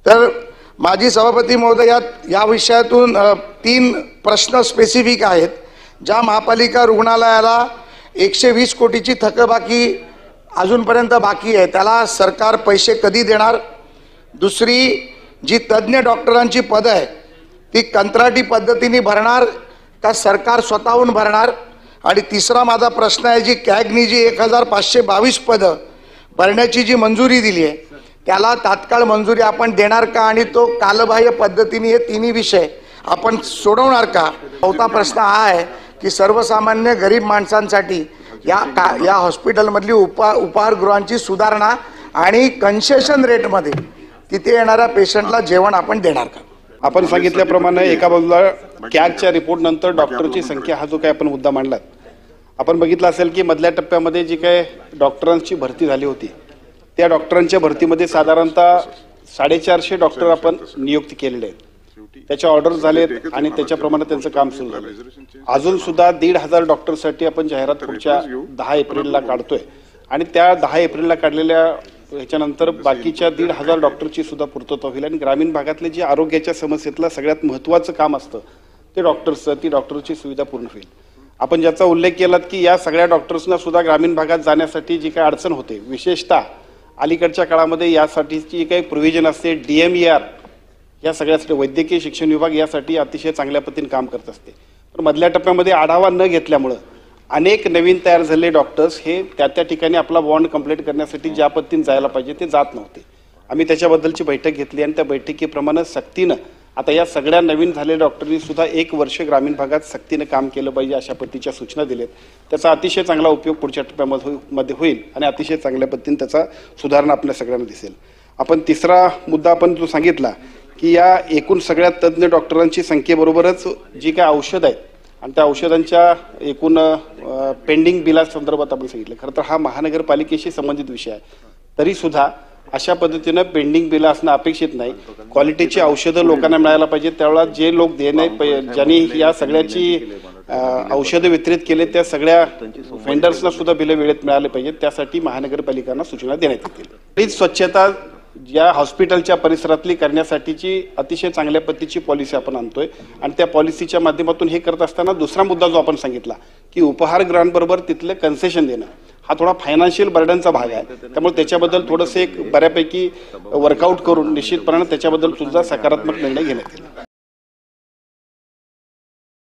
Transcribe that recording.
तर माजी सभापती महोदयात या विषयातून 3 प्रश्न स्पेसिफिक आहेत। ज्या महापालिका रुग्णालयाला 120 कोटीची थकबाकी अजूनपर्यंत बाकी आहे त्याला सरकार पैसे कधी देणार? दुसरी जी तज्ञ डॉक्टरांची पद आहे ती कंत्राटी पद्धतीने भरणार का सरकार स्वतःहून भरणार? आणि तिसरा माझा प्रश्न आहे जी कॅगनी जी 1522 पद भरण्याची जी मंजुरी दिली आहे त्याला तात्काळ मंजुरी आपण देणार का आणि तो कालबाह्य पद्धतीने हे तिन्ही विषय आपण सोडवणार का? चौथा प्रश्न हा आहे की सर्वसामान्य गरीब माणसांसाठी या हॉस्पिटलमधली उपहारगृहांची सुधारणा आणि कन्सेशन रेटमध्ये तिथे येणाऱ्या पेशंटला जेवण आपण देणार का? आपण सांगितल्याप्रमाणे एका बाजूला कॅगच्या रिपोर्ट नंतर डॉक्टरची संख्या हा जो काही आपण मुद्दा मांडलात, आपण बघितलं असेल की मधल्या टप्प्यामध्ये जी काय डॉक्टरांची भरती झाली होती त्या डॉक्टरांच्या भरतीमध्ये साधारणतः 450 डॉक्टर आपण नियुक्त केलेले आहेत, त्याच्या ऑर्डर झालेत आणि त्याच्याप्रमाणे त्यांचं काम सुरू झालं। अजून सुद्धा 1,500 डॉक्टरसाठी आपण जाहिरात पुढच्या 10 एप्रिलला काढतोय आणि त्या 10 एप्रिलला काढलेल्या ह्याच्यानंतर बाकीच्या 1,500 डॉक्टरची सुद्धा पूर्तता होईल आणि ग्रामीण भागातले जे आरोग्याच्या समस्येतलं सगळ्यात महत्त्वाचं काम असतं ते डॉक्टरची सुविधा पूर्ण होईल। आपण ज्याचा उल्लेख केलात की या सगळ्या डॉक्टर्सना सुद्धा ग्रामीण भागात जाण्यासाठी जी काही अडचण होते, विशेषतः अलीकडच्या काळामध्ये यासाठीची काही प्रोव्हिजन असते, DMER या सगळ्यासाठी वैद्यकीय शिक्षण विभाग यासाठी अतिशय चांगल्या पद्धतीने काम करत असते। पण मधल्या टप्प्यामध्ये आढावा न घेतल्यामुळं अनेक नवीन तयार झालेले डॉक्टर्स हे त्या ठिकाणी आपला बॉन्ड कंप्लीट करण्यासाठी ज्या पद्धतीने जायला पाहिजे ते जात नव्हते। आम्ही त्याच्याबद्दलची बैठक घेतली आणि त्या बैठकीप्रमाणे सक्तीनं आता या सगळ्या नवीन झालेल्या डॉक्टरांनी सुद्धा 1 वर्ष ग्रामीण भागात सक्तीनं काम केलं पाहिजे अशा पद्धतीच्या सूचना दिल्यात। त्याचा अतिशय चांगला उपयोग पुढच्या टप्प्यामध्ये होईल आणि अतिशय चांगल्या पद्धतीने त्याचा सुधारणा आपल्या सगळ्यांना दिसेल। आपण तिसरा मुद्दा आपण जो सांगितला की या एकूण सगळ्या तज्ञ डॉक्टरांची संख्येबरोबरच जी काय औषध आहेत आणि त्या औषधांच्या एकूण पेंडिंग बिलासंदर्भात आपण सांगितलं। खरं तर हा महानगरपालिकेशी संबंधित विषय आहे, तरी सुद्धा अशा पद्धतीनं पेंडिंग बिल असणं अपेक्षित नाही। क्वालिटीची औषधं लोकांना मिळायला पाहिजे, त्यावेळेला जे लोक ज्यांनी या सगळ्याची औषधं वितरित केले त्या सगळ्या व्हेंडर्सना सुद्धा बिलं वेळेत मिळाले पाहिजे, त्यासाठी महानगरपालिकांना सूचना देण्यात येतील। हीच स्वच्छता या हॉस्पिटलच्या परिसरातली करण्यासाठीची अतिशय चांगल्या पद्धतीची पॉलिसी आपण आणतोय आणि त्या पॉलिसीच्या माध्यमातून हे करत असताना दुसरा मुद्दा जो आपण सांगितला की उपहारगृहांबरोबर तिथले कन्सेशन देणं हा थोडा फायनान्शियल बर्डनचा भाग आहे, त्यामुळे त्याच्याबद्दल थोडंसं एक बऱ्यापैकी वर्कआउट करून निश्चितपणे त्याच्याबद्दल सुद्धा सकारात्मक निर्णय घेण्यात येईल।